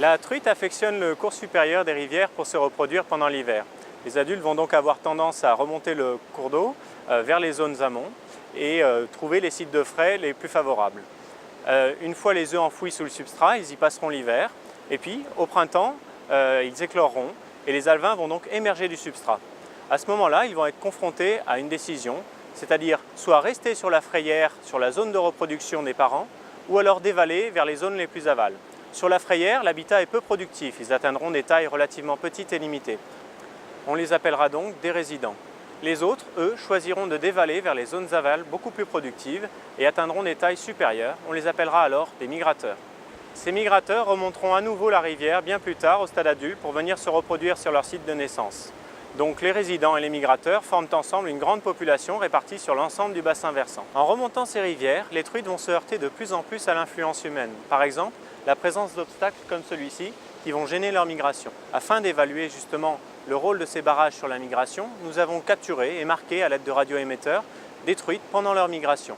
La truite affectionne le cours supérieur des rivières pour se reproduire pendant l'hiver. Les adultes vont donc avoir tendance à remonter le cours d'eau vers les zones amont et trouver les sites de frai les plus favorables. Une fois les œufs enfouis sous le substrat, ils y passeront l'hiver et puis au printemps, ils écloreront et les alevins vont donc émerger du substrat. À ce moment-là, ils vont être confrontés à une décision, c'est-à-dire soit rester sur la frayère, sur la zone de reproduction des parents, ou alors dévaler vers les zones les plus aval. Sur la frayère, l'habitat est peu productif, ils atteindront des tailles relativement petites et limitées. On les appellera donc des résidents. Les autres, eux, choisiront de dévaler vers les zones aval beaucoup plus productives et atteindront des tailles supérieures. On les appellera alors des migrateurs. Ces migrateurs remonteront à nouveau la rivière bien plus tard au stade adulte pour venir se reproduire sur leur site de naissance. Donc les résidents et les migrateurs forment ensemble une grande population répartie sur l'ensemble du bassin versant. En remontant ces rivières, les truites vont se heurter de plus en plus à l'influence humaine. Par exemple, la présence d'obstacles comme celui-ci qui vont gêner leur migration. Afin d'évaluer justement le rôle de ces barrages sur la migration, nous avons capturé et marqué à l'aide de radioémetteurs des truites pendant leur migration.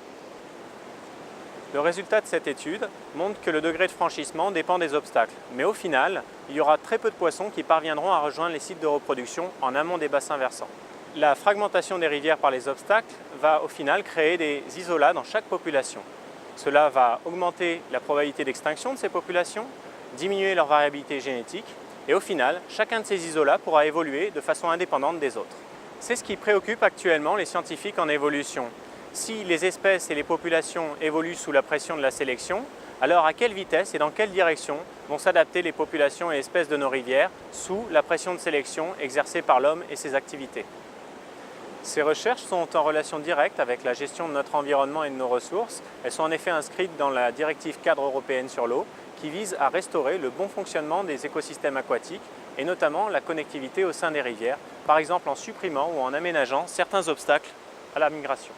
Le résultat de cette étude montre que le degré de franchissement dépend des obstacles, mais au final, il y aura très peu de poissons qui parviendront à rejoindre les sites de reproduction en amont des bassins versants. La fragmentation des rivières par les obstacles va au final créer des isolats dans chaque population. Cela va augmenter la probabilité d'extinction de ces populations, diminuer leur variabilité génétique et au final, chacun de ces isolats pourra évoluer de façon indépendante des autres. C'est ce qui préoccupe actuellement les scientifiques en évolution. Si les espèces et les populations évoluent sous la pression de la sélection, alors à quelle vitesse et dans quelle direction vont s'adapter les populations et espèces de nos rivières sous la pression de sélection exercée par l'homme et ses activités? Ces recherches sont en relation directe avec la gestion de notre environnement et de nos ressources. Elles sont en effet inscrites dans la directive cadre européenne sur l'eau qui vise à restaurer le bon fonctionnement des écosystèmes aquatiques et notamment la connectivité au sein des rivières, par exemple en supprimant ou en aménageant certains obstacles à la migration.